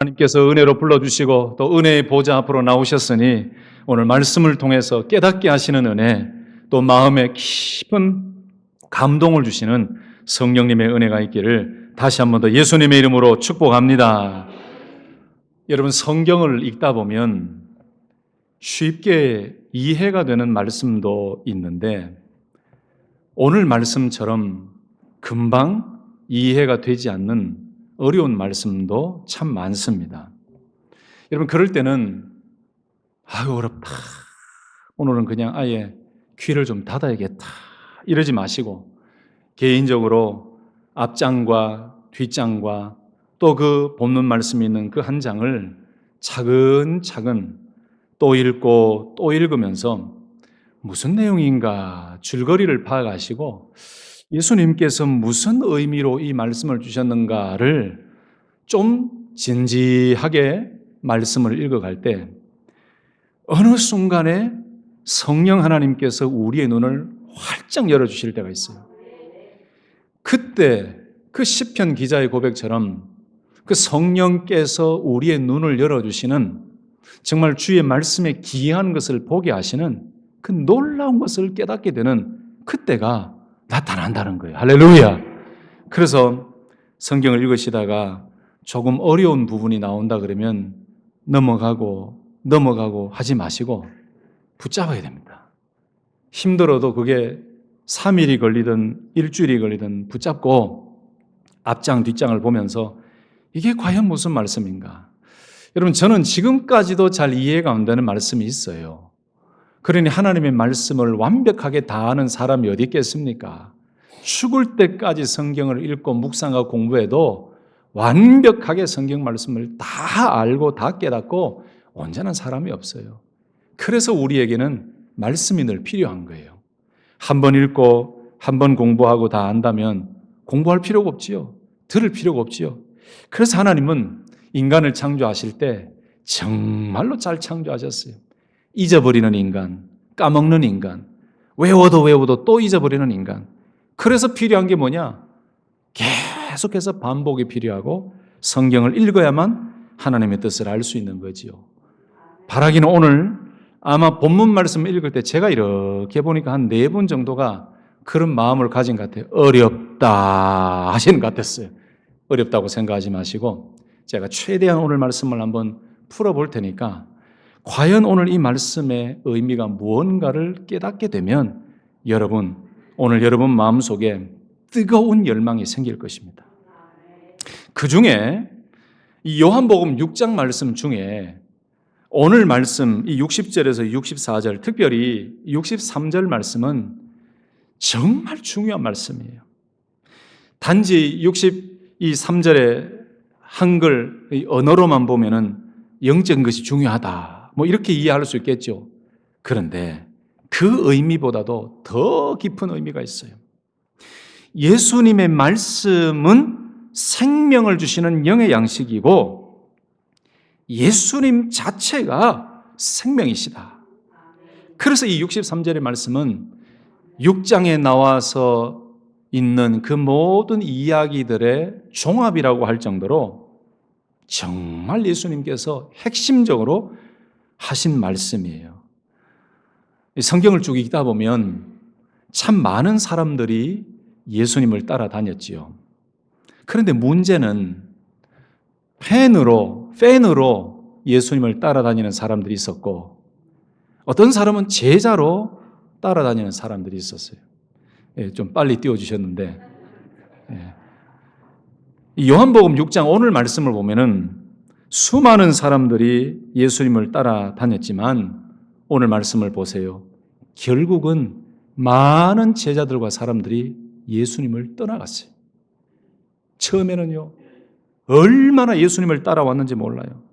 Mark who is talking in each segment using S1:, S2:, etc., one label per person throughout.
S1: 하나님께서 은혜로 불러주시고 또 은혜의 보좌 앞으로 나오셨으니 오늘 말씀을 통해서 깨닫게 하시는 은혜, 또 마음에 깊은 감동을 주시는 성령님의 은혜가 있기를 다시 한 번 더 예수님의 이름으로 축복합니다. 여러분, 성경을 읽다 보면 쉽게 이해가 되는 말씀도 있는데 오늘 말씀처럼 금방 이해가 되지 않는 어려운 말씀도 참 많습니다. 여러분, 그럴 때는 아유 어렵다, 오늘은 그냥 아예 귀를 좀 닫아야겠다 이러지 마시고 개인적으로 앞장과 뒷장과 또 그 본문 말씀이 있는 그 한 장을 차근차근 또 읽고 또 읽으면서 무슨 내용인가 줄거리를 파악하시고 예수님께서 무슨 의미로 이 말씀을 주셨는가를 좀 진지하게 말씀을 읽어갈 때 어느 순간에 성령 하나님께서 우리의 눈을 활짝 열어주실 때가 있어요. 그때 그 시편 기자의 고백처럼 그 성령께서 우리의 눈을 열어주시는, 정말 주의 말씀에 기이한 것을 보게 하시는 그 놀라운 것을 깨닫게 되는 그때가 나타난다는 거예요. 할렐루야. 그래서 성경을 읽으시다가 조금 어려운 부분이 나온다 그러면 넘어가고 하지 마시고 붙잡아야 됩니다. 힘들어도 그게 3일이 걸리든 일주일이 걸리든 붙잡고 앞장 뒷장을 보면서 이게 과연 무슨 말씀인가? 여러분, 저는 지금까지도 잘 이해가 안 되는 말씀이 있어요. 그러니 하나님의 말씀을 완벽하게 다 아는 사람이 어디 있겠습니까? 죽을 때까지 성경을 읽고 묵상하고 공부해도 완벽하게 성경 말씀을 다 알고 다 깨닫고 온전한 사람이 없어요. 그래서 우리에게는 말씀이 늘 필요한 거예요. 한 번 읽고 한 번 공부하고 다 안다면 공부할 필요가 없지요. 들을 필요가 없지요. 그래서 하나님은 인간을 창조하실 때 정말로 잘 창조하셨어요. 잊어버리는 인간, 까먹는 인간, 외워도 또 잊어버리는 인간. 그래서 필요한 게 뭐냐? 계속해서 반복이 필요하고 성경을 읽어야만 하나님의 뜻을 알 수 있는 거지요. 바라기는 오늘 아마 본문 말씀을 읽을 때 제가 이렇게 보니까 한 4분 정도가 그런 마음을 가진 것 같아요. 어렵다 하시는 것 같았어요. 어렵다고 생각하지 마시고 제가 최대한 오늘 말씀을 한번 풀어볼 테니까 과연 오늘 이 말씀의 의미가 무언가를 깨닫게 되면 오늘 여러분 마음속에 뜨거운 열망이 생길 것입니다. 그 중에 이 요한복음 6장 말씀 중에 오늘 말씀 이 60절에서 64절, 특별히 63절 말씀은 정말 중요한 말씀이에요. 단지 63절의 한글 언어로만 보면은 영적인 것이 중요하다, 이렇게 이해할 수 있겠죠. 그런데 그 의미보다도 더 깊은 의미가 있어요. 예수님의 말씀은 생명을 주시는 영의 양식이고 예수님 자체가 생명이시다. 그래서 이 63절의 말씀은 6장에 나와서 있는 그 모든 이야기들의 종합이라고 할 정도로 정말 예수님께서 핵심적으로 하신 말씀이에요. 성경을 쭉 읽다 보면 참 많은 사람들이 예수님을 따라다녔지요. 그런데 문제는 팬으로 예수님을 따라다니는 사람들이 있었고 어떤 사람은 제자로 따라다니는 사람들이 있었어요. 좀 빨리 띄워주셨는데 요한복음 6장 오늘 말씀을 보면은 수많은 사람들이 예수님을 따라다녔지만 오늘 말씀을 보세요. 결국은 많은 제자들과 사람들이 예수님을 떠나갔어요. 처음에는요, 얼마나 예수님을 따라왔는지 몰라요.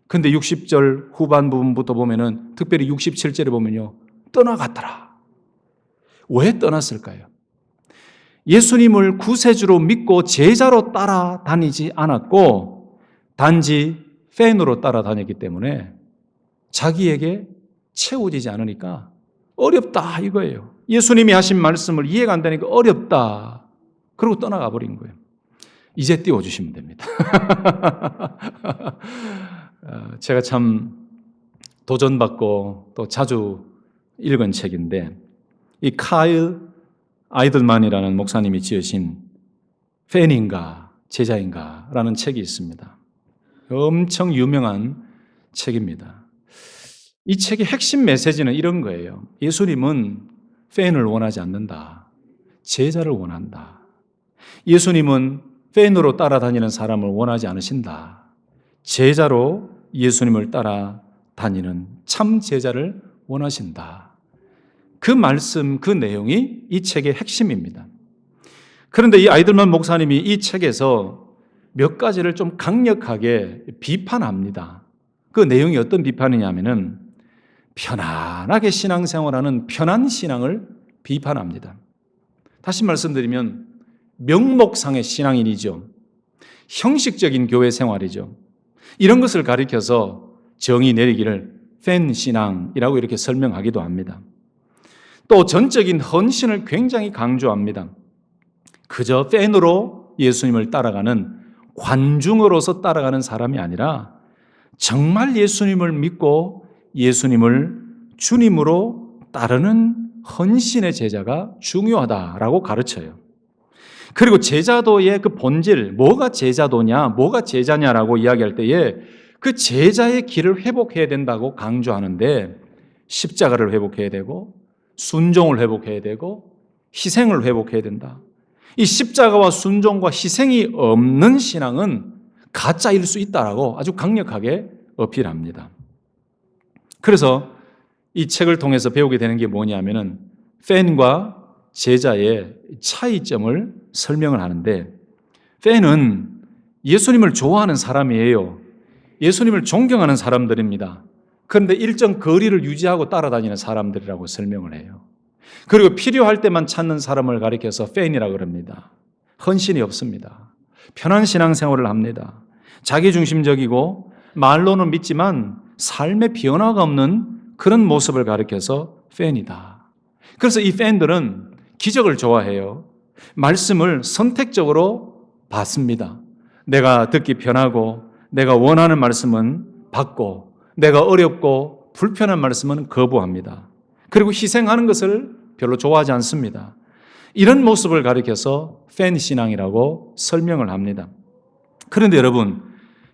S1: 근데 60절 후반 부분부터 보면은, 특별히 67절에 보면요, 떠나갔더라. 왜 떠났을까요? 예수님을 구세주로 믿고 제자로 따라다니지 않았고 단지 팬으로 따라다녔기 때문에 자기에게 채워지지 않으니까 어렵다 이거예요. 예수님이 하신 말씀을 이해가 안 되니까 어렵다. 그러고 떠나가 버린 거예요. 이제 띄워주시면 됩니다. 제가 참 도전받고 또 자주 읽은 책인데, 이 카일 아이들만이라는 목사님이 지으신 팬인가 제자인가 라는 책이 있습니다. 엄청 유명한 책입니다. 이 책의 핵심 메시지는 이런 거예요. 예수님은 팬을 원하지 않는다. 제자를 원한다. 예수님은 팬으로 따라다니는 사람을 원하지 않으신다. 제자로 예수님을 따라다니는 참 제자를 원하신다. 그 말씀, 그 내용이 이 책의 핵심입니다. 그런데 이 아이들만 목사님이 이 책에서 몇 가지를 좀 강력하게 비판합니다. 그 내용이 어떤 비판이냐면은 편안하게 신앙생활하는 편한 신앙을 비판합니다. 다시 말씀드리면 명목상의 신앙인이죠. 형식적인 교회 생활이죠. 이런 것을 가리켜서 정의 내리기를 팬 신앙이라고 이렇게 설명하기도 합니다. 또 전적인 헌신을 굉장히 강조합니다. 그저 팬으로 예수님을 따라가는 관중으로서 따라가는 사람이 아니라 정말 예수님을 믿고 예수님을 주님으로 따르는 헌신의 제자가 중요하다라고 가르쳐요. 그리고 제자도의 그 본질, 뭐가 제자도냐, 뭐가 제자냐라고 이야기할 때에 그 제자의 길을 회복해야 된다고 강조하는데, 십자가를 회복해야 되고 순종을 회복해야 되고 희생을 회복해야 된다. 이 십자가와 순종과 희생이 없는 신앙은 가짜일 수 있다라고 아주 강력하게 어필합니다. 그래서 이 책을 통해서 배우게 되는 게 뭐냐면은 팬과 제자의 차이점을 설명을 하는데, 팬은 예수님을 좋아하는 사람이에요. 예수님을 존경하는 사람들입니다. 그런데 일정 거리를 유지하고 따라다니는 사람들이라고 설명을 해요. 그리고 필요할 때만 찾는 사람을 가리켜서 팬이라고 그럽니다. 헌신이 없습니다. 편한 신앙생활을 합니다. 자기중심적이고 말로는 믿지만 삶의 변화가 없는 그런 모습을 가리켜서 팬이다. 그래서 이 팬들은 기적을 좋아해요. 말씀을 선택적으로 받습니다. 내가 듣기 편하고 내가 원하는 말씀은 받고 내가 어렵고 불편한 말씀은 거부합니다. 그리고 희생하는 것을 별로 좋아하지 않습니다. 이런 모습을 가리켜서 팬 신앙이라고 설명을 합니다. 그런데 여러분,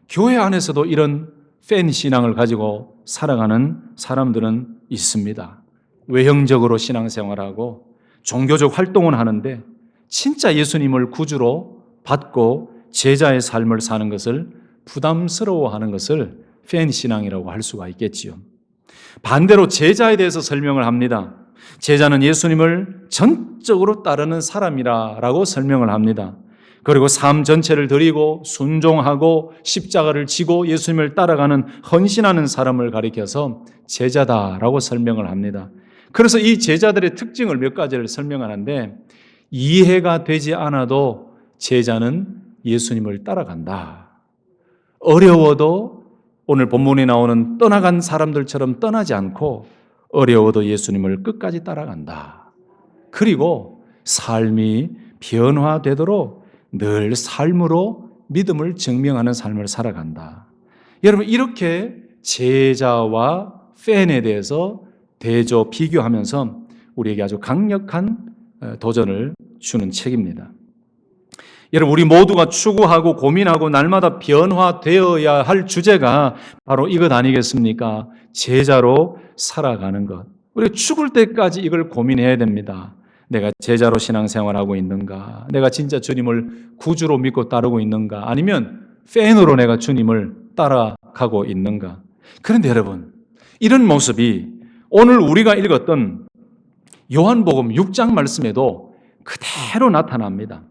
S1: 교회 안에서도 이런 팬 신앙을 가지고 살아가는 사람들은 있습니다. 외형적으로 신앙생활하고 종교적 활동은 하는데 진짜 예수님을 구주로 받고 제자의 삶을 사는 것을 부담스러워하는 것을 팬 신앙이라고 할 수가 있겠지요. 반대로 제자에 대해서 설명을 합니다. 제자는 예수님을 전적으로 따르는 사람이라고 설명을 합니다. 그리고 삶 전체를 드리고 순종하고 십자가를 지고 예수님을 따라가는 헌신하는 사람을 가리켜서 제자다라고 설명을 합니다. 그래서 이 제자들의 특징을 몇 가지를 설명하는데, 이해가 되지 않아도 제자는 예수님을 따라간다. 어려워도 오늘 본문에 나오는 떠나간 사람들처럼 떠나지 않고 어려워도 예수님을 끝까지 따라간다. 그리고 삶이 변화되도록 늘 삶으로 믿음을 증명하는 삶을 살아간다. 여러분, 이렇게 제자와 팬에 대해서 대조 비교하면서 우리에게 아주 강력한 도전을 주는 책입니다. 여러분, 우리 모두가 추구하고 고민하고 날마다 변화되어야 할 주제가 바로 이것 아니겠습니까? 제자로 살아가는 것. 우리가 죽을 때까지 이걸 고민해야 됩니다. 내가 제자로 신앙생활하고 있는가? 내가 진짜 주님을 구주로 믿고 따르고 있는가? 아니면 팬으로 내가 주님을 따라가고 있는가? 그런데 여러분, 이런 모습이 오늘 우리가 읽었던 요한복음 6장 말씀에도 그대로 나타납니다.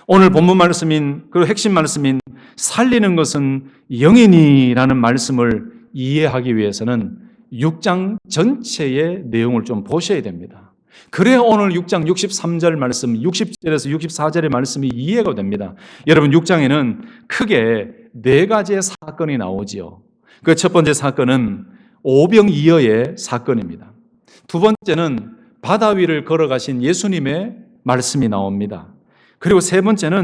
S1: 오늘 본문 말씀인, 그리고 핵심 말씀인 살리는 것은 영이니라는 말씀을 이해하기 위해서는 6장 전체의 내용을 좀 보셔야 됩니다. 그래야 오늘 6장 63절 말씀, 60절에서 64절의 말씀이 이해가 됩니다. 여러분, 6장에는 크게 네 가지의 사건이 나오지요. 그 첫 번째 사건은 오병이어의 사건입니다. 두 번째는 바다 위를 걸어가신 예수님의 말씀이 나옵니다. 그리고 세 번째는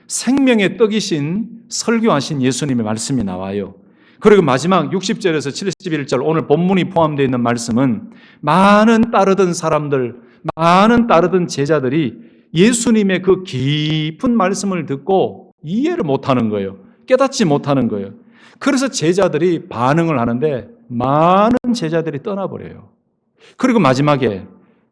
S1: 생명의 떡이신 설교하신 예수님의 말씀이 나와요. 그리고 마지막 60절에서 71절 오늘 본문이 포함되어 있는 말씀은 많은 따르던 사람들, 많은 따르던 제자들이 예수님의 그 깊은 말씀을 듣고 이해를 못하는 거예요. 깨닫지 못하는 거예요. 그래서 제자들이 반응을 하는데 많은 제자들이 떠나버려요. 그리고 마지막에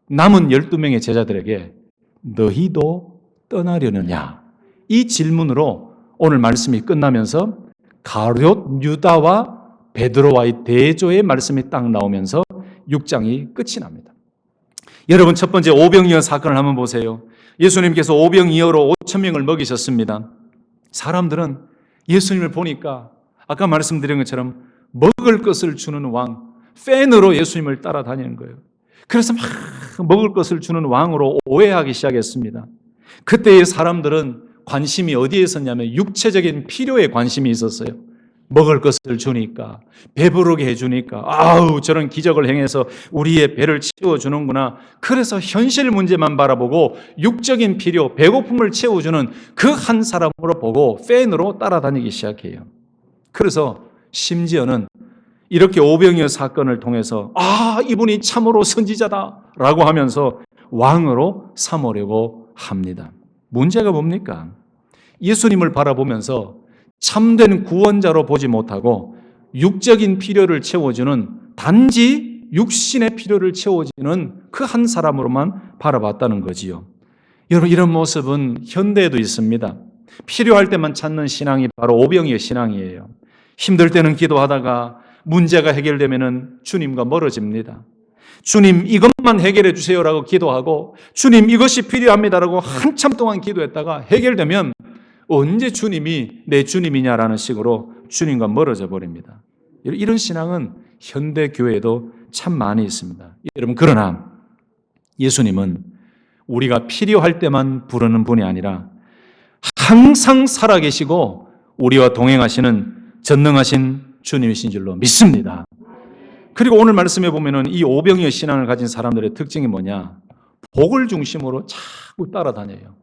S1: 남은 12명의 제자들에게 너희도 떠나려느냐? 이 질문으로 오늘 말씀이 끝나면서 가룟 유다와 베드로와의 대조의 말씀이 딱 나오면서 6장이 끝이 납니다. 여러분 첫 번째 오병이어 사건을 한번 보세요. 예수님께서 오병이어로 5,000명을 먹이셨습니다. 사람들은 예수님을 보니까 아까 말씀드린 것처럼 먹을 것을 주는 왕, 팬으로 예수님을 따라다니는 거예요. 그래서 막 먹을 것을 주는 왕으로 오해하기 시작했습니다. 그때의 사람들은 관심이 어디에 있었냐면 육체적인 필요에 관심이 있었어요. 먹을 것을 주니까, 배부르게 해주니까, 아우 저런 기적을 행해서 우리의 배를 채워주는구나. 그래서 현실 문제만 바라보고 육적인 필요, 배고픔을 채워주는 그 한 사람으로 보고 팬으로 따라다니기 시작해요. 그래서 심지어는 이렇게 오병이어 사건을 통해서 이분이 참으로 선지자다라고 하면서 왕으로 삼으려고 합니다. 문제가 뭡니까? 예수님을 바라보면서 참된 구원자로 보지 못하고 육적인 필요를 채워주는 단지 육신의 필요를 채워주는 그 한 사람으로만 바라봤다는 거지요. 여러분 이런 모습은 현대에도 있습니다. 필요할 때만 찾는 신앙이 바로 오병이어 신앙이에요. 힘들 때는 기도하다가 문제가 해결되면 주님과 멀어집니다. 주님 이것만 해결해 주세요라고 기도하고 주님 이것이 필요합니다라고 한참 동안 기도했다가 해결되면 언제 주님이 내 주님이냐라는 식으로 주님과 멀어져 버립니다. 이런 신앙은 현대 교회에도 참 많이 있습니다. 여러분 그러나 예수님은 우리가 필요할 때만 부르는 분이 아니라 항상 살아계시고 우리와 동행하시는 전능하신 주님이신 줄로 믿습니다. 그리고 오늘 말씀에 보면은 이 오병이어 신앙을 가진 사람들의 특징이 뭐냐? 복을 중심으로 자꾸 따라다녀요.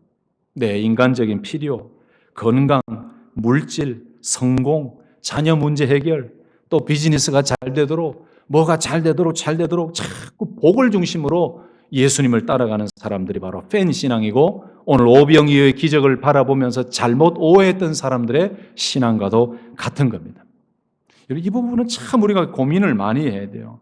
S1: 내 인간적인 필요, 건강, 물질, 성공, 자녀 문제 해결, 또 비즈니스가 잘 되도록, 뭐가 잘 되도록 자꾸 복을 중심으로 예수님을 따라가는 사람들이 바로 팬 신앙이고 오늘 오병이어의 기적을 바라보면서 잘못 오해했던 사람들의 신앙과도 같은 겁니다. 이 부분은 참 우리가 고민을 많이 해야 돼요.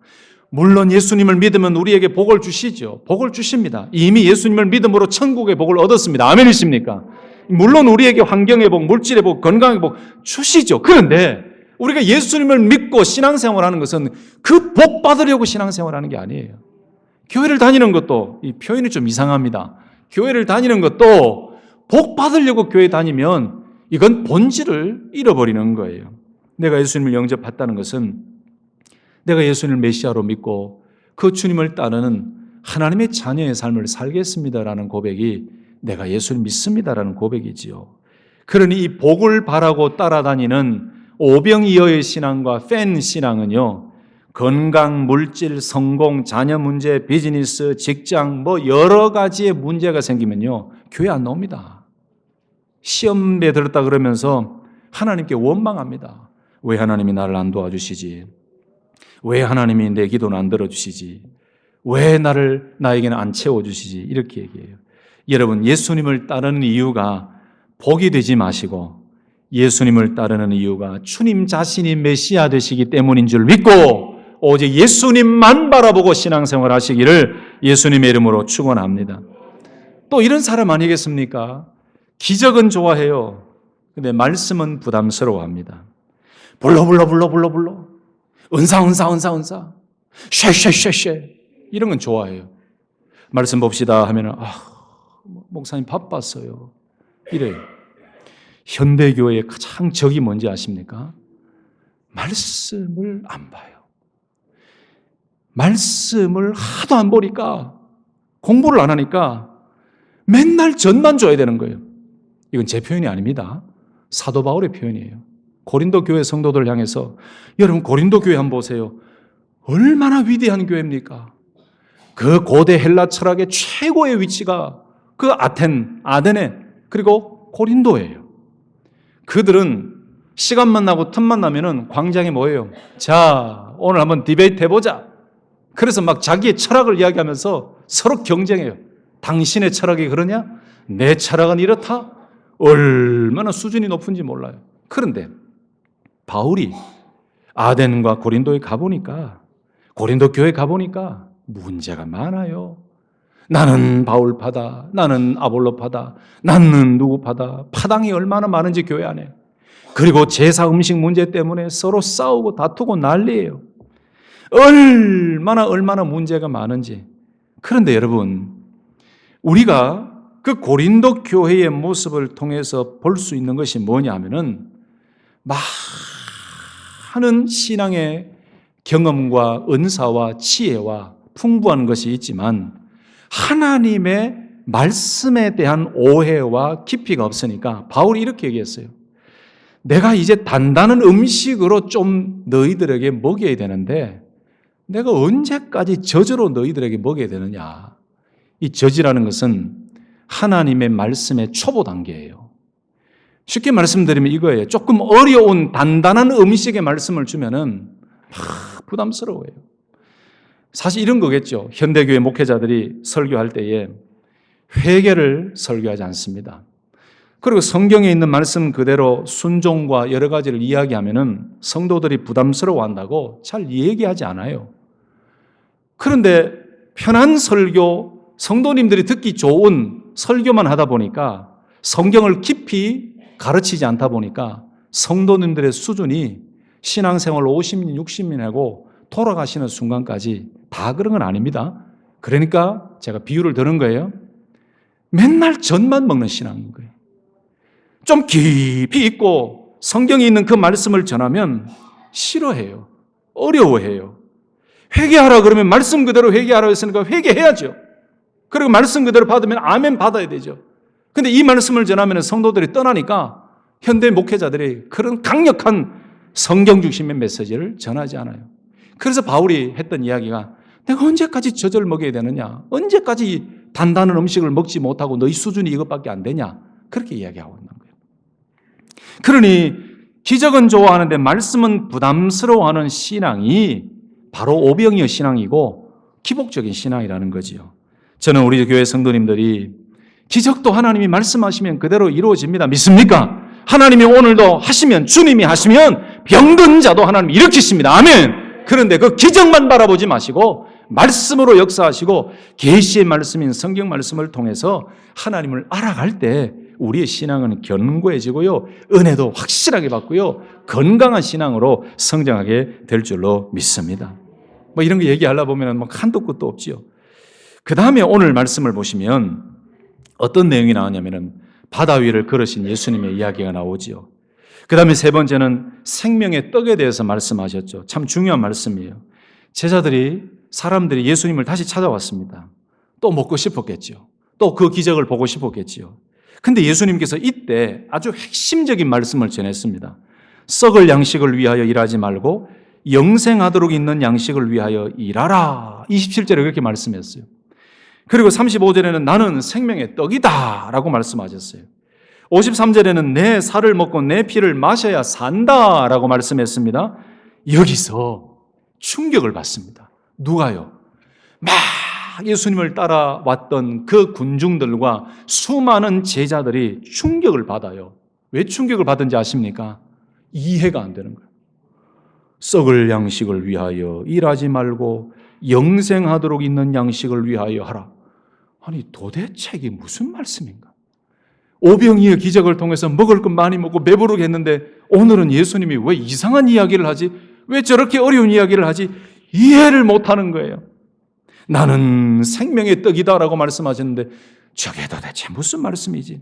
S1: 물론 예수님을 믿으면 우리에게 복을 주시죠. 복을 주십니다. 이미 예수님을 믿음으로 천국의 복을 얻었습니다. 아멘이십니까? 물론 우리에게 환경의 복, 물질의 복, 건강의 복 주시죠. 그런데 우리가 예수님을 믿고 신앙생활하는 것은 그 복 받으려고 신앙생활하는 게 아니에요. 교회를 다니는 것도 이 표현이 좀 이상합니다. 교회를 다니는 것도 복 받으려고 교회 다니면 이건 본질을 잃어버리는 거예요. 내가 예수님을 영접했다는 것은 내가 예수님을 메시아로 믿고 그 주님을 따르는 하나님의 자녀의 삶을 살겠습니다라는 고백이 내가 예수를 믿습니다라는 고백이지요. 그러니 이 복을 바라고 따라다니는 오병이어의 신앙과 팬 신앙은요, 건강, 물질, 성공, 자녀 문제, 비즈니스, 직장 뭐 여러 가지의 문제가 생기면요 교회 안 나옵니다. 시험에 들었다 그러면서 하나님께 원망합니다. 왜 하나님이 나를 안 도와주시지? 왜 하나님이 내 기도는 안 들어주시지? 왜 나에게는 안 채워주시지? 이렇게 얘기해요. 여러분 예수님을 따르는 이유가 복이 되지 마시고 예수님을 따르는 이유가 주님 자신이 메시아 되시기 때문인 줄 믿고 오직 예수님만 바라보고 신앙생활 하시기를 예수님의 이름으로 축원합니다. 또 이런 사람 아니겠습니까? 기적은 좋아해요. 근데 말씀은 부담스러워합니다. 불러 은사 쉐 이런 건 좋아해요. 말씀 봅시다 하면은 목사님 바빴어요. 이래요. 현대교회의 가장 적이 뭔지 아십니까? 말씀을 안 봐요. 말씀을 하도 안 보니까 공부를 안 하니까 맨날 전만 줘야 되는 거예요. 이건 제 표현이 아닙니다. 사도 바울의 표현이에요. 고린도 교회 성도들 향해서 여러분 고린도 교회 한번 보세요. 얼마나 위대한 교회입니까? 그 고대 헬라 철학의 최고의 위치가 그 아테네 그리고 고린도예요. 그들은 시간만 나고 틈만 나면은 광장에 모여요. 자, 오늘 한번 디베이트 해보자. 그래서 막 자기의 철학을 이야기하면서 서로 경쟁해요. 당신의 철학이 그러냐? 내 철학은 이렇다? 얼마나 수준이 높은지 몰라요. 그런데 바울이 아덴과 고린도에 가보니까, 고린도 교회에 가보니까 문제가 많아요. 나는 바울파다, 나는 아볼로파다, 나는 누구파다, 파당이 얼마나 많은지 교회 안에. 그리고 제사 음식 문제 때문에 서로 싸우고 다투고 난리예요. 얼마나 문제가 많은지. 그런데 여러분, 우리가 그 고린도 교회의 모습을 통해서 볼 수 있는 것이 뭐냐 하면은 많은 신앙의 경험과 은사와 지혜와 풍부한 것이 있지만 하나님의 말씀에 대한 오해와 깊이가 없으니까 바울이 이렇게 얘기했어요. 내가 이제 단단한 음식으로 좀 너희들에게 먹여야 되는데 내가 언제까지 젖으로 너희들에게 먹여야 되느냐. 이 젖이라는 것은 하나님의 말씀의 초보 단계예요. 쉽게 말씀드리면 이거예요. 조금 어려운 단단한 음식의 말씀을 주면은 부담스러워요. 사실 이런 거겠죠. 현대교회 목회자들이 설교할 때에 회개를 설교하지 않습니다. 그리고 성경에 있는 말씀 그대로 순종과 여러 가지를 이야기하면은 성도들이 부담스러워한다고 잘 얘기하지 않아요. 그런데 편한 설교, 성도님들이 듣기 좋은 설교만 하다 보니까 성경을 깊이 가르치지 않다 보니까 성도님들의 수준이 신앙생활 50년, 60년 하고 돌아가시는 순간까지 다 그런 건 아닙니다. 그러니까 제가 비유를 드는 거예요. 맨날 젖만 먹는 신앙인 거예요. 좀 깊이 있고 성경에 있는 그 말씀을 전하면 싫어해요. 어려워해요. 회개하라 그러면 말씀 그대로 회개하라고 했으니까 회개해야죠. 그리고 말씀 그대로 받으면 아멘 받아야 되죠. 근데 이 말씀을 전하면 성도들이 떠나니까 현대 목회자들이 그런 강력한 성경 중심의 메시지를 전하지 않아요. 그래서 바울이 했던 이야기가 내가 언제까지 젖을 먹여야 되느냐? 언제까지 단단한 음식을 먹지 못하고 너희 수준이 이것밖에 안 되냐? 그렇게 이야기하고 있는 거예요. 그러니 기적은 좋아하는데 말씀은 부담스러워하는 신앙이 바로 오병이어 신앙이고 기복적인 신앙이라는 거지요. 저는 우리 교회 성도님들이 기적도 하나님이 말씀하시면 그대로 이루어집니다. 믿습니까? 하나님이 오늘도 하시면, 주님이 하시면 병든 자도 하나님이 일으키십니다. 아멘. 그런데 그 기적만 바라보지 마시고 말씀으로 역사하시고 계시의 말씀인 성경 말씀을 통해서 하나님을 알아갈 때 우리의 신앙은 견고해지고요, 은혜도 확실하게 받고요, 건강한 신앙으로 성장하게 될 줄로 믿습니다. 뭐 이런 거 얘기하려 보면 뭐 한도 끝도 없지요. 그 다음에 오늘 말씀을 보시면 어떤 내용이 나오냐면은 바다 위를 걸으신 예수님의 이야기가 나오지요. 그 다음에 세 번째는 생명의 떡에 대해서 말씀하셨죠. 참 중요한 말씀이에요. 제자들이, 사람들이 예수님을 다시 찾아왔습니다. 또 먹고 싶었겠죠. 또 그 기적을 보고 싶었겠지요. 근데 예수님께서 이때 아주 핵심적인 말씀을 전했습니다. 썩을 양식을 위하여 일하지 말고 영생하도록 있는 양식을 위하여 일하라. 27절에 그렇게 말씀했어요. 그리고 35절에는 나는 생명의 떡이다 라고 말씀하셨어요. 53절에는 내 살을 먹고 내 피를 마셔야 산다 라고 말씀했습니다. 여기서 충격을 받습니다. 누가요? 막 예수님을 따라왔던 그 군중들과 수많은 제자들이 충격을 받아요. 왜 충격을 받은지 아십니까? 이해가 안 되는 거예요. 썩을 양식을 위하여 일하지 말고 영생하도록 있는 양식을 위하여 하라. 아니 도대체 이게 무슨 말씀인가? 오병이의 기적을 통해서 먹을 것 많이 먹고 배부르게 했는데 오늘은 예수님이 왜 이상한 이야기를 하지? 왜 저렇게 어려운 이야기를 하지? 이해를 못하는 거예요. 나는 생명의 떡이다라고 말씀하셨는데 저게 도대체 무슨 말씀이지?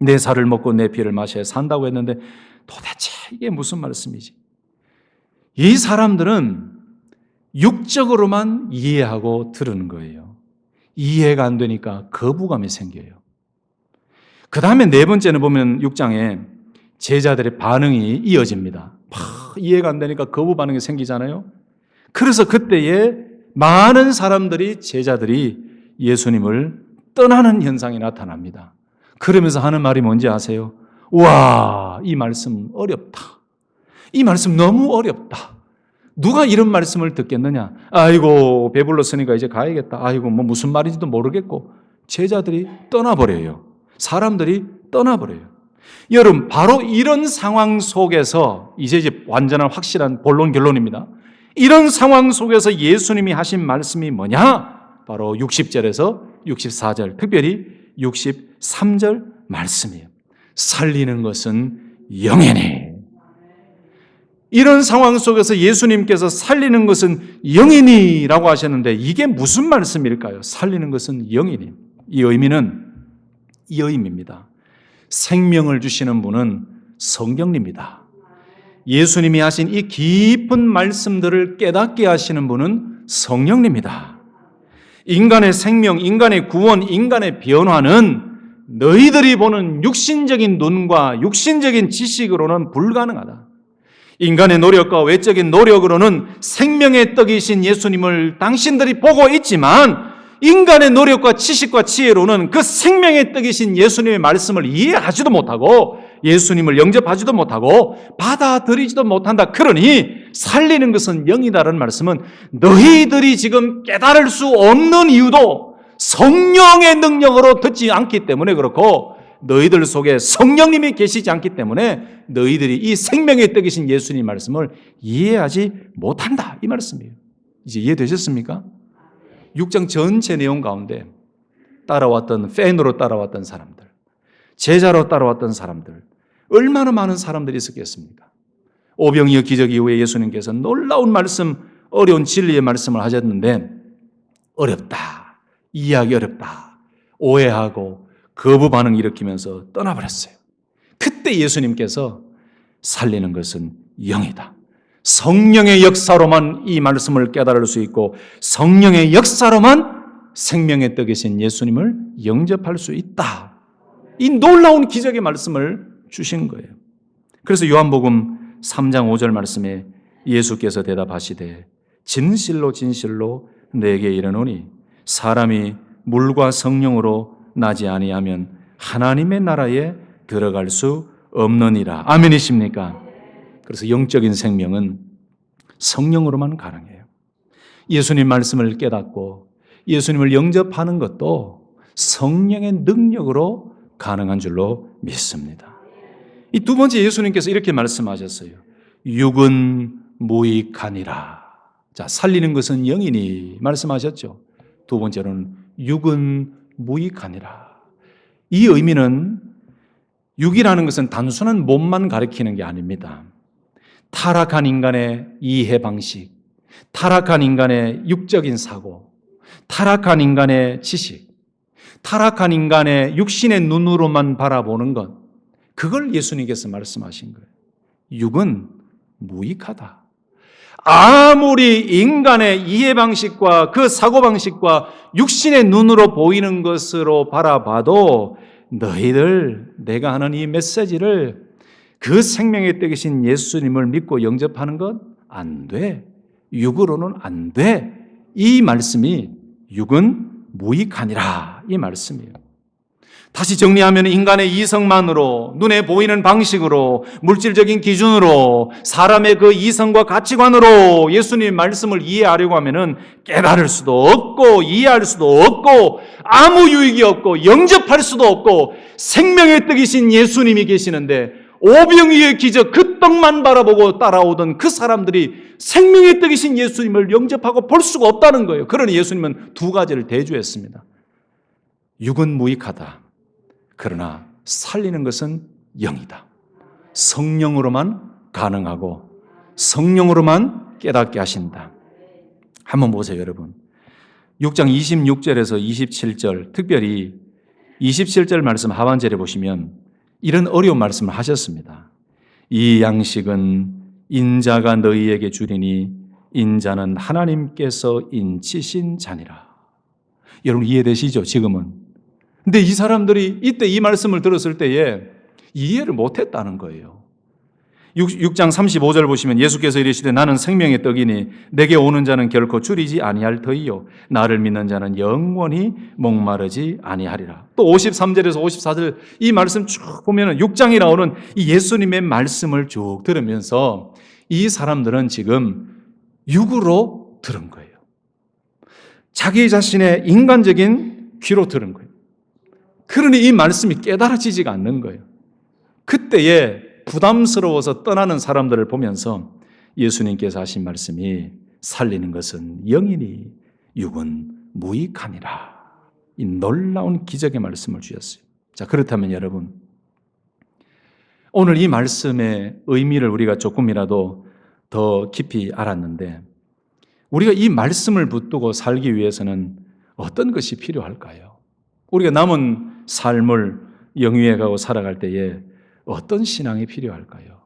S1: 내 살을 먹고 내 피를 마셔야 산다고 했는데 도대체 이게 무슨 말씀이지? 이 사람들은 육적으로만 이해하고 들은 거예요. 이해가 안 되니까 거부감이 생겨요. 그 다음에 네 번째는 보면 6장에 제자들의 반응이 이어집니다. 이해가 안 되니까 거부 반응이 생기잖아요. 그래서 그때에 많은 사람들이, 제자들이 예수님을 떠나는 현상이 나타납니다. 그러면서 하는 말이 뭔지 아세요? 와, 이 말씀 어렵다. 이 말씀 너무 어렵다. 누가 이런 말씀을 듣겠느냐? 아이고, 배불렀으니까 이제 가야겠다. 아이고, 뭐 무슨 말인지도 모르겠고. 제자들이 떠나버려요. 사람들이 떠나버려요. 여러분, 바로 이런 상황 속에서 이제 완전한 확실한 본론 결론입니다. 이런 상황 속에서 예수님이 하신 말씀이 뭐냐? 바로 60절에서 64절, 특별히 63절 말씀이에요. 살리는 것은 영이니. 이런 상황 속에서 예수님께서 살리는 것은 영이니라고 하셨는데 이게 무슨 말씀일까요? 살리는 것은 영이니. 이 의미입니다. 생명을 주시는 분은 성령님입니다. 예수님이 하신 이 깊은 말씀들을 깨닫게 하시는 분은 성령님입니다. 인간의 생명, 인간의 구원, 인간의 변화는 너희들이 보는 육신적인 눈과 육신적인 지식으로는 불가능하다. 인간의 노력과 외적인 노력으로는 생명의 떡이신 예수님을 당신들이 보고 있지만 인간의 노력과 지식과 지혜로는 그 생명의 떡이신 예수님의 말씀을 이해하지도 못하고 예수님을 영접하지도 못하고 받아들이지도 못한다. 그러니 살리는 것은 영이다라는 말씀은 너희들이 지금 깨달을 수 없는 이유도 성령의 능력으로 듣지 않기 때문에 그렇고 너희들 속에 성령님이 계시지 않기 때문에 너희들이 이 생명의 떡이신 예수님 말씀을 이해하지 못한다. 이 말씀이에요. 이제 이해되셨습니까? 6장 전체 내용 가운데 따라왔던 팬으로 따라왔던 사람들, 제자로 따라왔던 사람들, 얼마나 많은 사람들이 있었겠습니까? 오병이어 기적 이후에 예수님께서 놀라운 말씀, 어려운 진리의 말씀을 하셨는데 어렵다, 이해하기 어렵다, 오해하고 거부 반응 일으키면서 떠나버렸어요. 그때 예수님께서 살리는 것은 영이다. 성령의 역사로만 이 말씀을 깨달을 수 있고 성령의 역사로만 생명의 떡이신 예수님을 영접할 수 있다. 이 놀라운 기적의 말씀을 주신 거예요. 그래서 요한복음 3장 5절 말씀에 예수께서 대답하시되 진실로 진실로 내게 이르노니 사람이 물과 성령으로 나지 아니하면 하나님의 나라에 들어갈 수 없느니라. 아멘이십니까? 그래서 영적인 생명은 성령으로만 가능해요. 예수님 말씀을 깨닫고 예수님을 영접하는 것도 성령의 능력으로 가능한 줄로 믿습니다. 이 두 번째 예수님께서 이렇게 말씀하셨어요. 육은 무익하니라. 자, 살리는 것은 영이니 말씀하셨죠. 두 번째로는 육은 무익하니라. 이 의미는 육이라는 것은 단순한 몸만 가리키는 게 아닙니다. 타락한 인간의 이해 방식, 타락한 인간의 육적인 사고, 타락한 인간의 지식, 타락한 인간의 육신의 눈으로만 바라보는 것, 그걸 예수님께서 말씀하신 거예요. 육은 무익하다. 아무리 인간의 이해 방식과 그 사고 방식과 육신의 눈으로 보이는 것으로 바라봐도 너희들 내가 하는 이 메시지를 그 생명의 떡이신 예수님을 믿고 영접하는 건 안 돼. 육으로는 안 돼. 이 말씀이 육은 무익하니라. 이 말씀이에요. 다시 정리하면 인간의 이성만으로, 눈에 보이는 방식으로, 물질적인 기준으로, 사람의 그 이성과 가치관으로 예수님의 말씀을 이해하려고 하면은 깨달을 수도 없고, 이해할 수도 없고, 아무 유익이 없고, 영접할 수도 없고, 생명의 떡이신 예수님이 계시는데, 오병이어의 기적 그 떡만 바라보고 따라오던 그 사람들이 생명의 떡이신 예수님을 영접하고 볼 수가 없다는 거예요. 그러니 예수님은 두 가지를 대조했습니다. 육은 무익하다. 그러나 살리는 것은 영이다. 성령으로만 가능하고 성령으로만 깨닫게 하신다. 한번 보세요, 여러분. 6장 26절에서 27절, 특별히 27절 말씀 하반절에 보시면 이런 어려운 말씀을 하셨습니다. 이 양식은 인자가 너희에게 주리니 인자는 하나님께서 인치신 자니라. 여러분 이해되시죠? 지금은. 근데 이 사람들이 이때 이 말씀을 들었을 때에 이해를 못했다는 거예요. 6장 35절 보시면 예수께서 이르시되 나는 생명의 떡이니 내게 오는 자는 결코 줄이지 아니할 터이요 나를 믿는 자는 영원히 목마르지 아니하리라. 또 53절에서 54절 이 말씀 쭉 보면 6장이 나오는 이 예수님의 말씀을 쭉 들으면서 이 사람들은 지금 육으로 들은 거예요. 자기 자신의 인간적인 귀로 들은 거예요. 그러니 이 말씀이 깨달아지지가 않는 거예요. 그때에 부담스러워서 떠나는 사람들을 보면서 예수님께서 하신 말씀이 살리는 것은 영이니 육은 무익함이라. 이 놀라운 기적의 말씀을 주셨어요. 자, 그렇다면 여러분, 오늘 이 말씀의 의미를 우리가 조금이라도 더 깊이 알았는데 우리가 이 말씀을 붙들고 살기 위해서는 어떤 것이 필요할까요? 우리가 남은 삶을 영위해 가고 살아갈 때에 어떤 신앙이 필요할까요?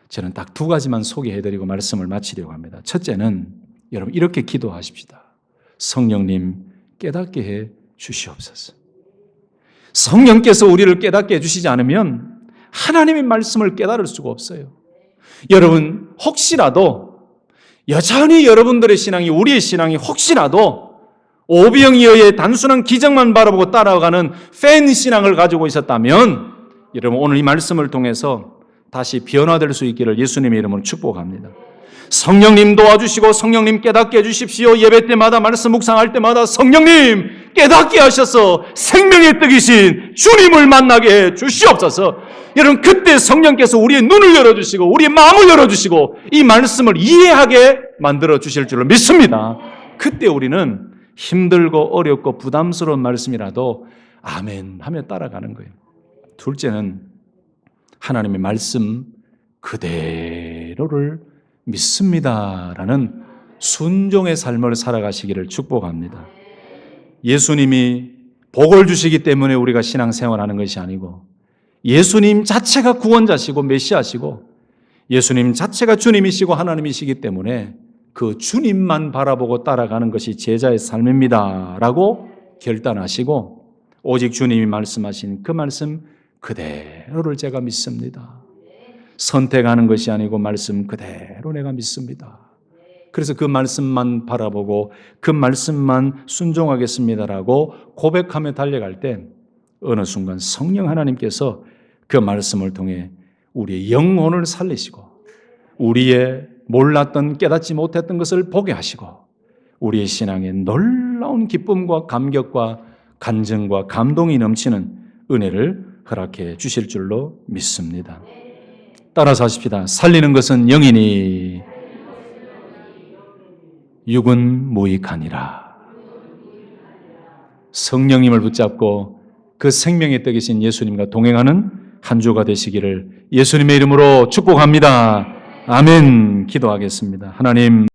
S1: 저는 딱 두 가지만 소개해드리고 말씀을 마치려고 합니다. 첫째는 여러분 이렇게 기도하십시다. 성령님 깨닫게 해 주시옵소서. 성령께서 우리를 깨닫게 해주시지 않으면 하나님의 말씀을 깨달을 수가 없어요. 여러분 혹시라도 여전히 여러분들의 신앙이 우리의 신앙이 혹시라도 오병이어의 단순한 기적만 바라보고 따라가는 팬 신앙을 가지고 있었다면 여러분 오늘 이 말씀을 통해서 다시 변화될 수 있기를 예수님의 이름으로 축복합니다. 성령님 도와주시고 성령님 깨닫게 해주십시오. 예배 때마다 말씀 묵상할 때마다 성령님 깨닫게 하셔서 생명의 떡이신 주님을 만나게 해 주시옵소서. 여러분 그때 성령께서 우리의 눈을 열어주시고 우리의 마음을 열어주시고 이 말씀을 이해하게 만들어 주실 줄로 믿습니다. 그때 우리는 힘들고 어렵고 부담스러운 말씀이라도 아멘 하며 따라가는 거예요. 둘째는 하나님의 말씀 그대로를 믿습니다라는 순종의 삶을 살아가시기를 축복합니다. 예수님이 복을 주시기 때문에 우리가 신앙생활하는 것이 아니고 예수님 자체가 구원자시고 메시아시고 예수님 자체가 주님이시고 하나님이시기 때문에 그 주님만 바라보고 따라가는 것이 제자의 삶입니다라고 결단하시고 오직 주님이 말씀하신 그 말씀 그대로를 제가 믿습니다. 선택하는 것이 아니고 말씀 그대로 내가 믿습니다. 그래서 그 말씀만 바라보고 그 말씀만 순종하겠습니다라고 고백하며 달려갈 때 어느 순간 성령 하나님께서 그 말씀을 통해 우리의 영혼을 살리시고 우리의 몰랐던 깨닫지 못했던 것을 보게 하시고 우리의 신앙에 놀라운 기쁨과 감격과 간증과 감동이 넘치는 은혜를 허락해 주실 줄로 믿습니다. 따라서 하십시다. 살리는 것은 영이니 육은 무익하니라. 성령님을 붙잡고 그 생명의 떡이신 예수님과 동행하는 한 주가 되시기를 예수님의 이름으로 축복합니다. 아멘. 기도하겠습니다. 하나님